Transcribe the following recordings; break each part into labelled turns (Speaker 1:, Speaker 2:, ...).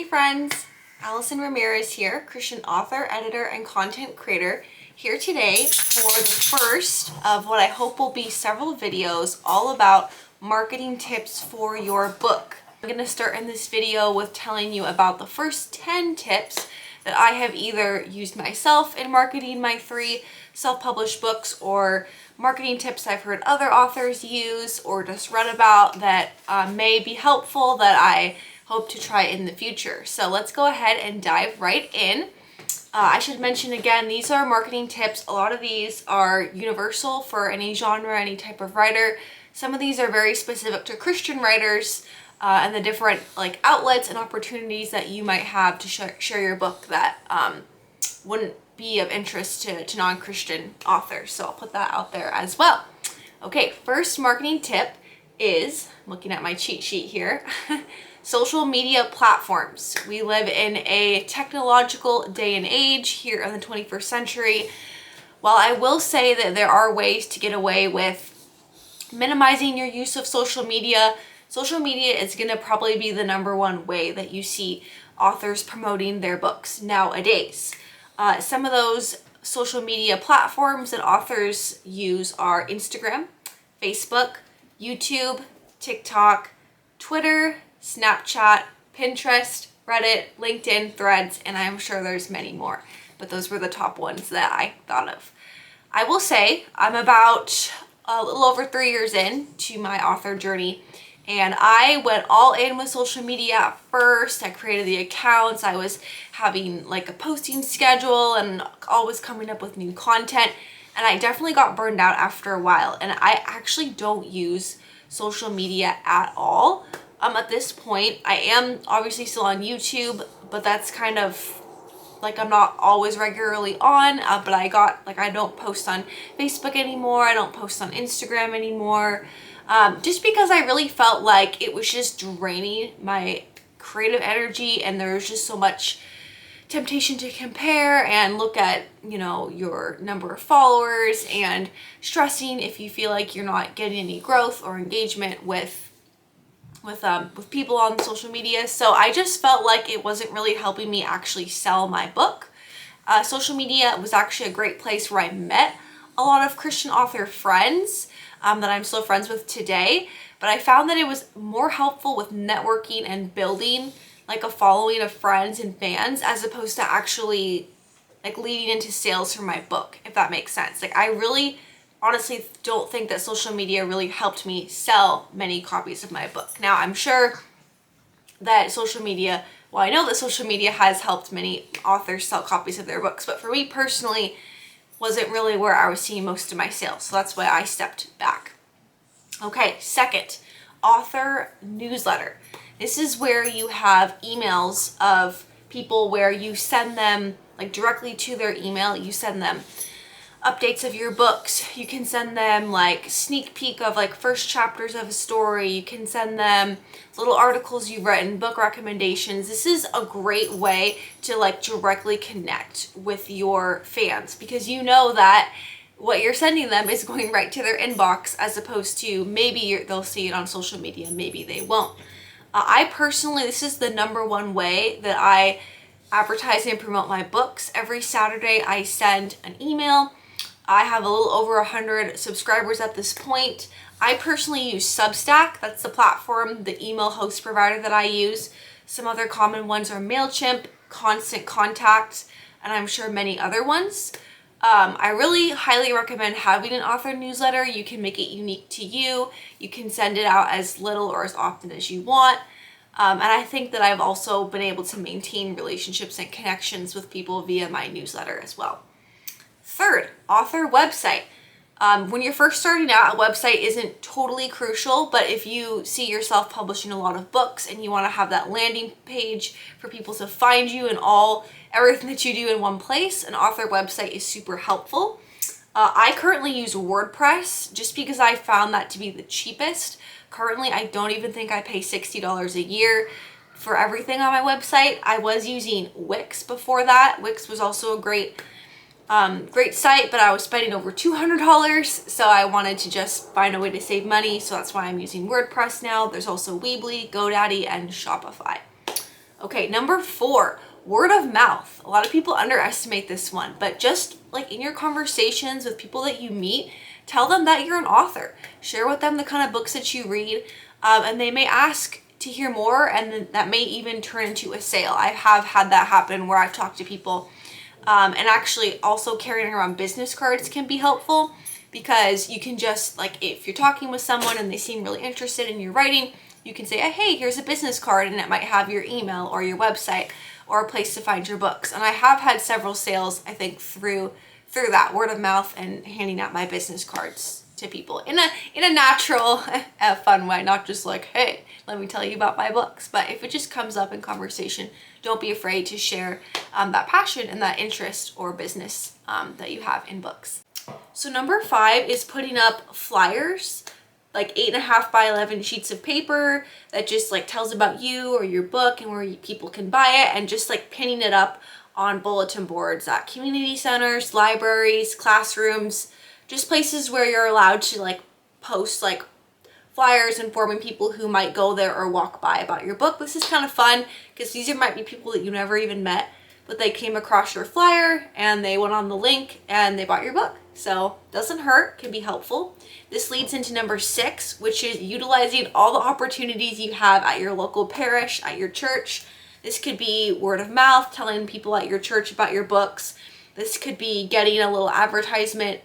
Speaker 1: friends, Allison Ramirez here, Christian author, editor, and content creator, here today for the first of what I hope will be several videos all about marketing tips for your book. I'm going to start in this video with telling you about the first 10 tips that I have either used myself in marketing my 3 self-published books, or marketing tips I've heard other authors use or just read about that may be helpful that I hope to try in the future. So let's go ahead and dive right in. I should mention again, these are marketing tips. A lot of these are universal for any genre, any type of writer. Some of these are very specific to Christian writers and the different outlets and opportunities that you might have to share your book that wouldn't be of interest to non-Christian authors. So I'll put that out there as well. Okay, first marketing tip is, I'm looking at my cheat sheet here, social media platforms. We live in a technological day and age here in the 21st century. While I will say that there are ways to get away with minimizing your use of social media is going to probably be the #1 way that you see authors promoting their books nowadays. Some of those social media platforms that authors use are Instagram, Facebook, YouTube, TikTok, Twitter, Snapchat, Pinterest, Reddit, LinkedIn, Threads, and I'm sure there's many more, but those were the top ones that I thought of. I will say I'm about a little over 3 years in to my author journey, and I went all in with social media at first. I created the accounts. I was having a posting schedule and always coming up with new content. And I definitely got burned out after a while. And I actually don't use social media at all. At this point, I am obviously still on YouTube, but that's kind of I'm not always regularly on, but I don't post on Facebook anymore. I don't post on Instagram anymore. Just because I really felt like it was just draining my creative energy, and there was just so much temptation to compare and look at, your number of followers and stressing if you feel like you're not getting any growth or engagement with people on social media. So I just felt like it wasn't really helping me actually sell my book. Social media was actually a great place where I met a lot of Christian author friends that I'm still friends with today, but I found that it was more helpful with networking and building a following of friends and fans, as opposed to actually leading into sales for my book, if that makes sense. I really honestly don't think that social media really helped me sell many copies of my book. Now, I'm sure that social media, I know that social media has helped many authors sell copies of their books, but for me personally, wasn't really where I was seeing most of my sales. So that's why I stepped back. Okay, second, author newsletter. This is where you have emails of people where you send them directly to their email. You send them updates of your books. You can send them sneak peek of first chapters of a story. You can send them little articles you've written, book recommendations. This is a great way to directly connect with your fans, because you know that what you're sending them is going right to their inbox, as opposed to maybe they'll see it on social media, maybe they won't. I personally, this is the #1 way that I advertise and promote my books. Every Saturday I send an email. I have a little over 100 subscribers at this point. I personally use Substack. That's the platform, the email host provider that I use. Some other common ones are MailChimp, Constant Contact, and I'm sure many other ones. I really highly recommend having an author newsletter. You can make it unique to you. You can send it out as little or as often as you want. And I think that I've also been able to maintain relationships and connections with people via my newsletter as well. Third, author website. When you're first starting out, a website isn't totally crucial, but if you see yourself publishing a lot of books and you want to have that landing page for people to find you and everything that you do in one place, an author website is super helpful. I currently use WordPress just because I found that to be the cheapest. Currently, I don't even think I pay $60 a year for everything on my website. I was using Wix before that. Wix was also a great site, but I was spending over $200, so I wanted to just find a way to save money, so that's why I'm using WordPress now. There's also Weebly, GoDaddy, and Shopify. Okay, number 4, word of mouth. A lot of people underestimate this one, but just like in your conversations with people that you meet, tell them that you're an author. Share with them the kind of books that you read, and they may ask to hear more, and then that may even turn into a sale. I have had that happen where I've talked to people, and actually also carrying around business cards can be helpful, because you can just, like, if you're talking with someone and they seem really interested in your writing, you can say, hey, here's a business card, and it might have your email or your website or a place to find your books. And I have had several sales, I think, through that word of mouth and handing out my business cards to people in a natural, fun way, not just like, hey, let me tell you about my books. But if it just comes up in conversation, don't be afraid to share that passion and that interest or business that you have in books. So number 5 is putting up flyers, like 8.5 by 11 sheets of paper that just like tells about you or your book and where people can buy it, and just like pinning it up on bulletin boards at community centers, libraries, classrooms, just places where you're allowed to like post like flyers informing people who might go there or walk by about your book. This is kind of fun because these might be people that you never even met, but they came across your flyer and they went on the link and they bought your book. So doesn't hurt, can be helpful. This leads into number 6, which is utilizing all the opportunities you have at your local parish, at your church. This could be word of mouth, telling people at your church about your books. This could be getting a little advertisement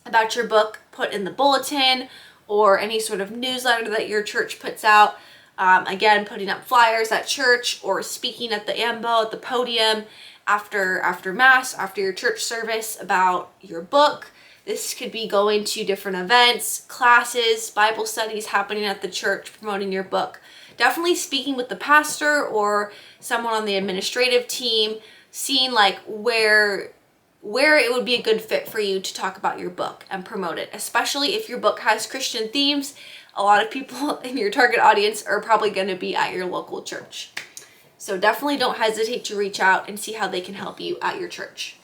Speaker 1: about your book put in the bulletin or any sort of newsletter that your church puts out. Again, putting up flyers at church or speaking at the ambo, at the podium after mass, after your church service about your book. This could be going to different events, classes, Bible studies happening at the church, promoting your book. Definitely speaking with the pastor or someone on the administrative team, seeing like where it would be a good fit for you to talk about your book and promote it, especially if your book has Christian themes. A lot of people in your target audience are probably going to be at your local church. So definitely don't hesitate to reach out and see how they can help you at your church.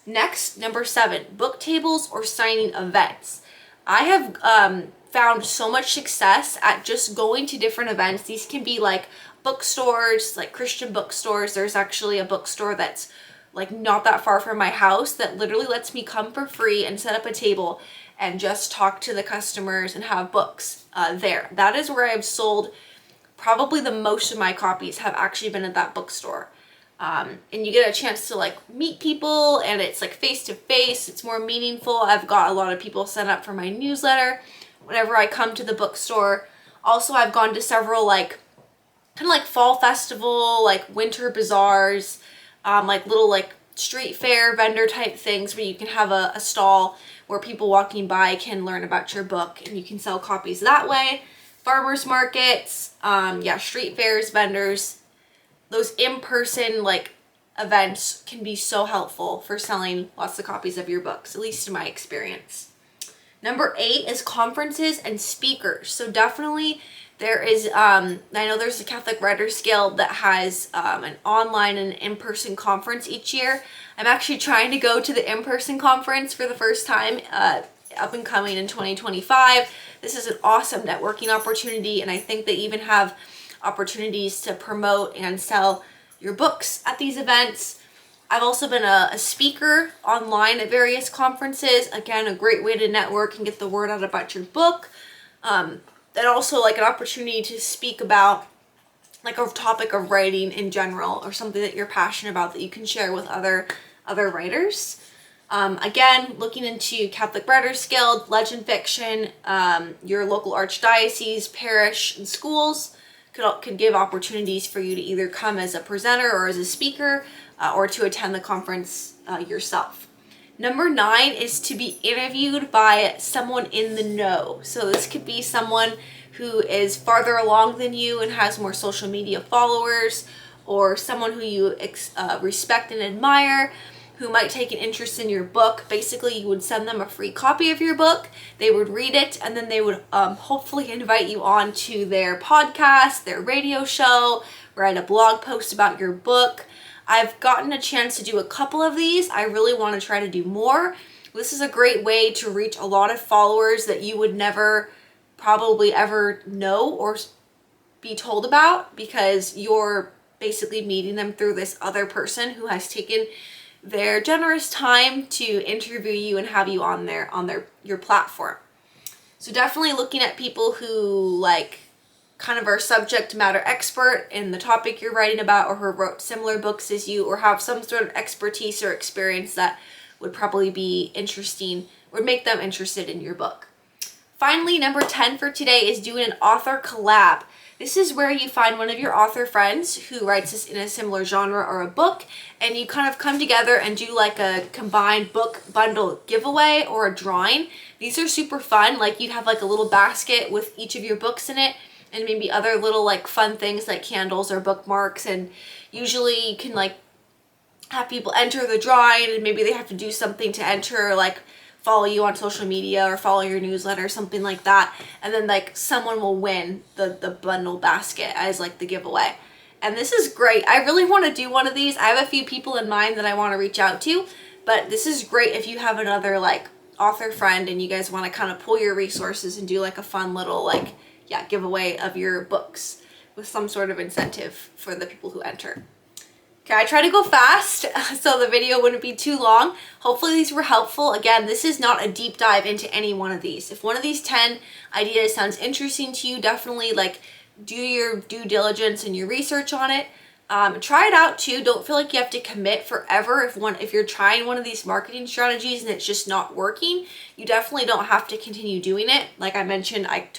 Speaker 1: Next, number 7, book tables or signing events. I have found so much success at just going to different events. These can be like bookstores, like Christian bookstores. There's actually a bookstore that's like not that far from my house that literally lets me come for free and set up a table and just talk to the customers and have books there. That is where I've sold probably the most of my copies have actually been at that bookstore. And you get a chance to like meet people, and it's like face to face. It's more meaningful. I've got a lot of people set up for my newsletter whenever I come to the bookstore. Also, I've gone to several like kind of like fall festival, like winter bazaars, like little like street fair vendor type things where you can have a stall where people walking by can learn about your book and you can sell copies that way. Farmers markets, street fairs, vendors. Those in-person like events can be so helpful for selling lots of copies of your books, at least in my experience. Number 8 is conferences and speakers. So definitely there is, I know there's a Catholic Writers Guild that has an online and in-person conference each year. I'm actually trying to go to the in-person conference for the first time up and coming in 2025. This is an awesome networking opportunity, and I think they even have opportunities to promote and sell your books at these events. I've also been a speaker online at various conferences. Again, a great way to network and get the word out about your book. And also like an opportunity to speak about like a topic of writing in general or something that you're passionate about that you can share with other writers. Again, looking into Catholic Writers Guild, legend fiction, your local archdiocese, parish, and schools could give opportunities for you to either come as a presenter or as a speaker, or to attend the conference yourself. Number 9 is to be interviewed by someone in the know. So this could be someone who is farther along than you and has more social media followers, or someone who you respect and admire, who might take an interest in your book. Basically, you would send them a free copy of your book. They would read it, and then they would hopefully invite you on to their podcast, their radio show, write a blog post about your book. I've gotten a chance to do a couple of these. I really want to try to do more. This is a great way to reach a lot of followers that you would never probably ever know or be told about, because you're basically meeting them through this other person who has taken their generous time to interview you and have you on your platform. So definitely looking at people who like kind of are subject matter expert in the topic you're writing about, or who wrote similar books as you, or have some sort of expertise or experience that would probably be interesting, would make them interested in your book. Finally, number 10 for today is doing an author collab. This is where you find one of your author friends who writes this in a similar genre or a book, and you kind of come together and do like a combined book bundle giveaway or a drawing. These are super fun. Like you'd have like a little basket with each of your books in it, and maybe other little like fun things like candles or bookmarks. And usually you can like have people enter the drawing, and maybe they have to do something to enter, like follow you on social media or follow your newsletter, something like that. And then like someone will win the bundle basket as like the giveaway. And this is great. I really want to do one of these. I have a few people in mind that I want to reach out to, but this is great if you have another like author friend and you guys want to kind of pool your resources and do like a fun little like, yeah, giveaway of your books with some sort of incentive for the people who enter. Okay, I try to go fast so the video wouldn't be too long. Hopefully these were helpful. Again, this is not a deep dive into any one of these. If one of these 10 ideas sounds interesting to you, definitely like do your due diligence and your research on it. Try it out too. Don't feel like you have to commit forever. If you're trying one of these marketing strategies and it's just not working, you definitely don't have to continue doing it. Like I mentioned, I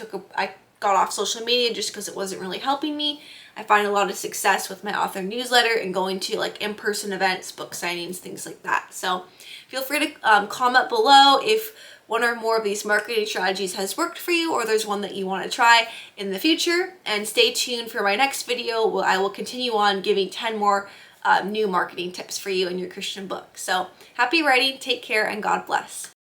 Speaker 1: got off social media just because it wasn't really helping me. I find a lot of success with my author newsletter and going to like in-person events, book signings, things like that. So feel free to comment below if one or more of these marketing strategies has worked for you, or there's one that you want to try in the future. And stay tuned for my next video where I will continue on giving 10 more new marketing tips for you in your Christian book. So happy writing, take care, and God bless.